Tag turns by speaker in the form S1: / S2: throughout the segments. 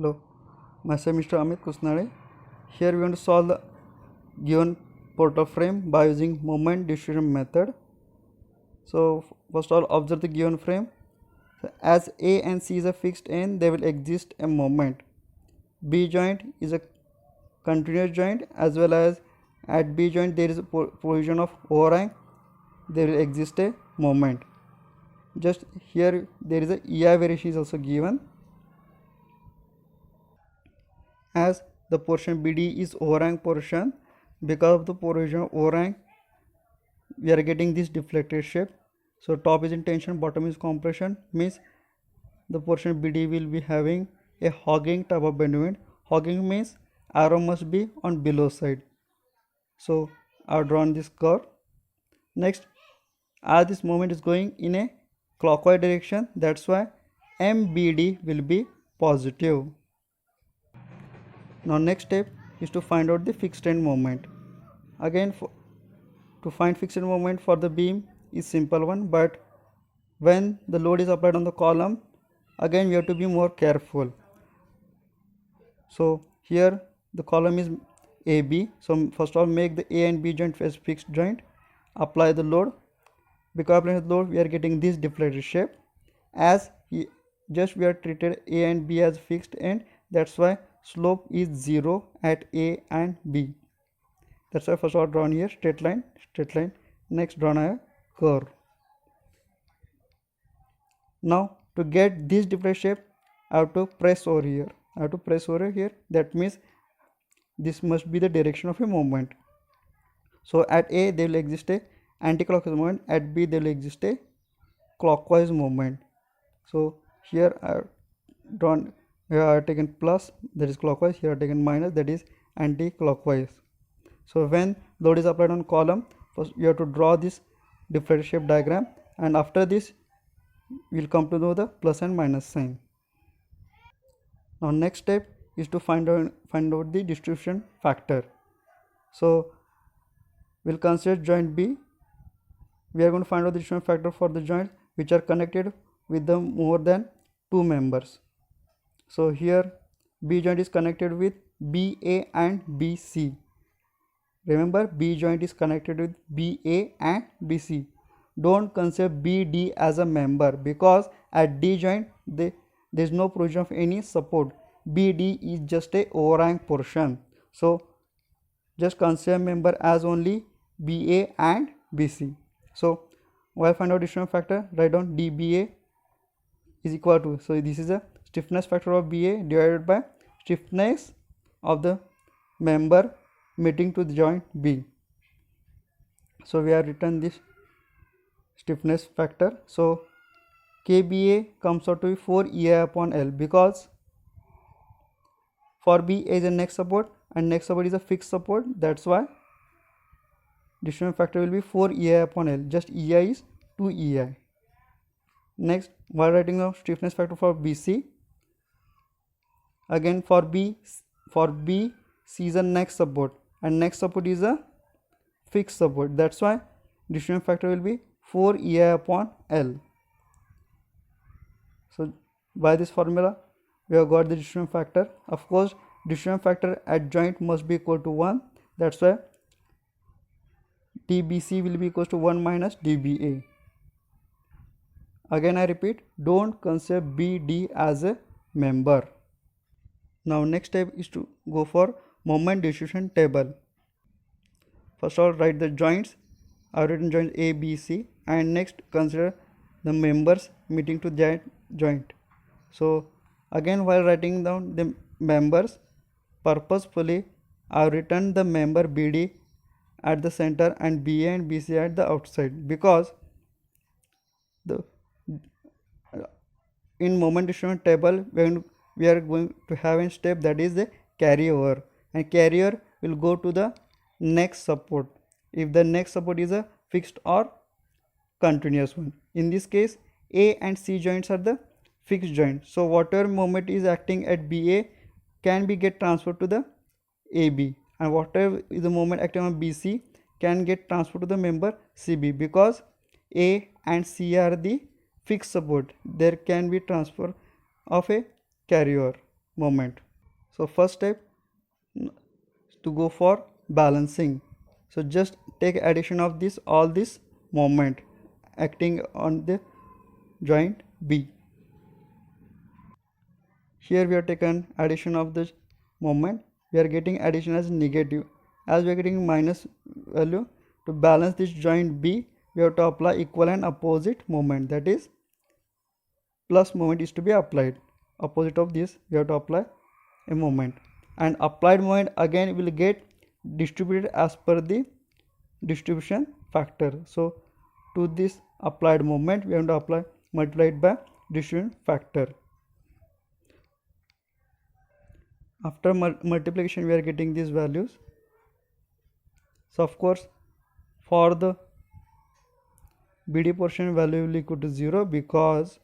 S1: Hello, myself Mr. Amit Kusnare. Here we want to solve the given portal frame by using moment distribution method. So first of all, observe the given frame. So as A and C is a fixed end, there will exist a moment. B joint is a continuous joint, as well as at B joint there is a provision of overhang. There will exist a moment. Just here there is a EI variation is also given. As the portion BD is overhang portion, because of the provision of overhang we are getting this deflected shape. So top is in tension, bottom is compression, means the portion BD will be having a hogging type of bend moment. Hogging means arrow must be on below side. So I have drawn this curve. Next, as this moment is going in a clockwise direction, that's why MBD will be positive. Now next step is to find out the fixed end moment. Again, to find fixed end moment for the beam is simple one, but when the load is applied on the column, again we have to be more careful. So here the column is AB. So first of all, make the A and B joint as fixed joint. Apply the load. Because applying the load, we are getting this deflected shape. As we are treated A and B as fixed end, that's why slope is 0 at A and B. That's why first of all drawn here straight line. Next drawn a curve. Now to get this deflected shape, I have to press over here. That means this must be the direction of a movement. So at A there will exist a anti-clockwise movement, at B there will exist a clockwise movement. So here I have drawn, here I have taken plus, that is clockwise, here I have taken minus, that is anti-clockwise. So when load is applied on column, first you have to draw this deflected shape diagram, and after this we will come to know the plus and minus sign. Now next step is to find out the distribution factor. So we'll consider joint B. We are going to find out the distribution factor for the joints which are connected with the more than 2 members. So here B joint is connected with BA and BC. Remember, B joint is connected with BA and BC. Don't consider BD as a member, because at D joint there is no provision of any support. BD is just a overhang portion. So just consider member as only BA and BC. So while find out distribution factor, write down dBA is equal to, so this is a stiffness factor of BA divided by stiffness of the member meeting to the joint B. So we have written this stiffness factor. So KBA comes out to be 4 EI upon L, because for B is a neck support and neck support is a fixed support, that's why distribution factor will be 4 EI upon L. Just EI is 2 EI. Next, while writing the stiffness factor for BC, again for B C is a neck support and neck support is a fixed support, that's why distribution factor will be 4 EI upon L. So by this formula we have got the distribution factor. Of course, distribution factor at joint must be equal to 1, that's why dBC will be equal to 1 minus dBA. Again I repeat, don't consider BD as a member. Now next step is to go for moment distribution table. First of all, write the joints. I have written joints A, B, C, and next consider the members meeting to that joint. So again, while writing down the members, purposefully I have written the member BD at the center and BA and BC at the outside, because in moment distribution table when we are going to have a step that is the carryover, and carrier will go to the next support if the next support is a fixed or continuous one. In this case, A and C joints are the fixed joint, so whatever moment is acting at BA can be get transferred to the AB, and whatever is the moment acting on BC can get transferred to the member CB, because A and C are the fixed support. There can be transfer of a carrier. moment. So first step to go for balancing. So just take addition of this all this moment acting on the joint B. Here we are taken addition of the moment, we are getting addition as negative. As we are getting minus value, to balance this joint B, we have to apply equal and opposite moment, that is plus moment is to be applied. Opposite of this we have to apply a moment, and applied moment again will get distributed as per the distribution factor. So to this applied moment we have to apply multiplied by distribution factor. After multiplication we are getting these values. So of course for the BD portion value will equal to 0 because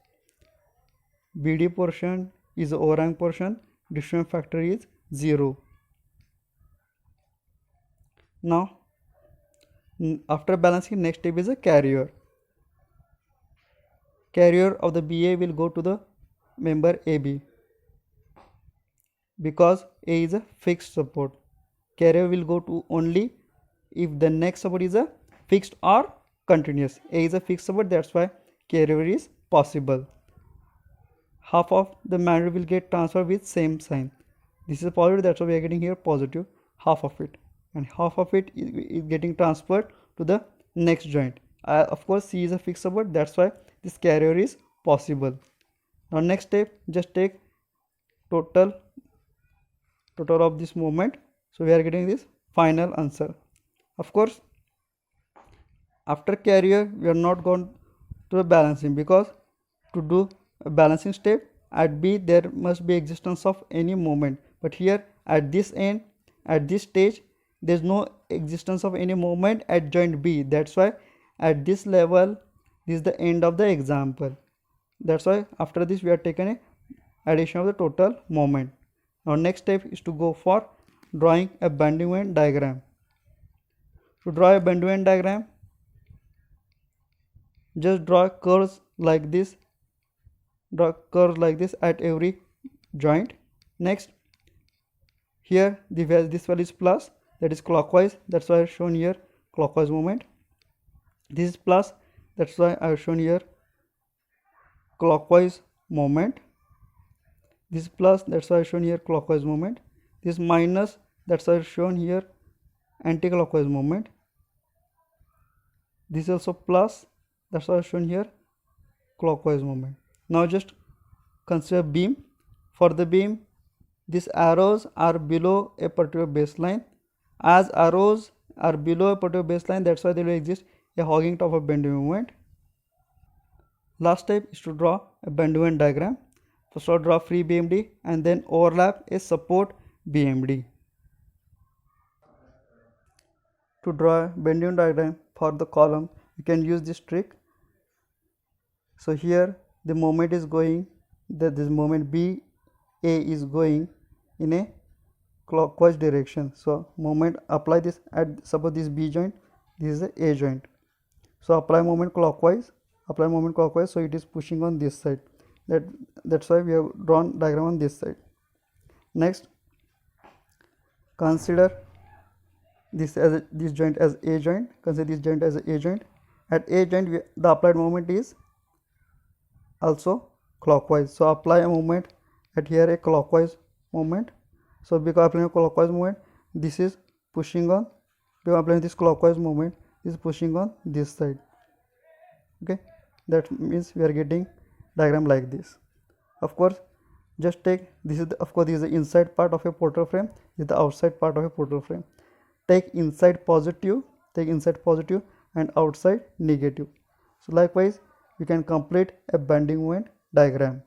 S1: BD portion is the overhang portion, distribution factor is 0. Now after balancing, next step is a carrier. Carrier of the BA will go to the member AB because A is a fixed support. Carrier will go to only if the next support is a fixed or continuous. A is a fixed support, that's why carrier is possible. Half of the matter will get transferred with same sign. This is positive, that's why we are getting here positive half of it, and half of it is getting transferred to the next joint. Of course C is a fixed support, that's why this carrier is possible. Now next step, just take total of this moment. So we are getting this final answer. Of course after carrier we are not going to the balancing, because to do a balancing step at B there must be existence of any moment, but here at this end, at this stage, there is no existence of any moment at joint B. That's why at this level this is the end of the example. That's why after this we are taken a addition of the total moment. Now next step is to go for drawing a bending moment diagram. To draw a bending moment diagram, just draw curves like this. Draw curves like this at every joint. Next, here this value is plus, that is clockwise, that's why I have shown here clockwise movement. This is plus, that's why I have shown here clockwise movement. This is plus, that's why I have shown here clockwise movement. This is minus, that's why I have shown here anti-clockwise movement. This is also plus, that's why I have shown here clockwise movement. Now just consider beam. For the beam, these arrows are below a particular baseline. As arrows are below a particular baseline, that's why there will exist a hogging top of bending moment. Last step is to draw a bending moment diagram. First of all, draw free BMD and then overlap a support BMD. To draw a bending diagram for the column, you can use this trick. So here the moment is going, this moment BA is going in a clockwise direction. So moment, apply this at, suppose this B joint, this is the A joint. So apply moment clockwise, so it is pushing on this side. That's why we have drawn diagram on this side. Next, consider this joint as A joint. Consider this joint as a joint. At A joint, the applied moment is also clockwise. So apply a moment at here, a clockwise moment. So because applying a clockwise moment, this is pushing on. Because applying this clockwise moment, is pushing on this side. Okay, that means we are getting diagram like this. Of course, just take this is this is the inside part of a portal frame. This is the outside part of a portal frame. Take inside positive, and outside negative. So likewise, you can complete a bending moment diagram.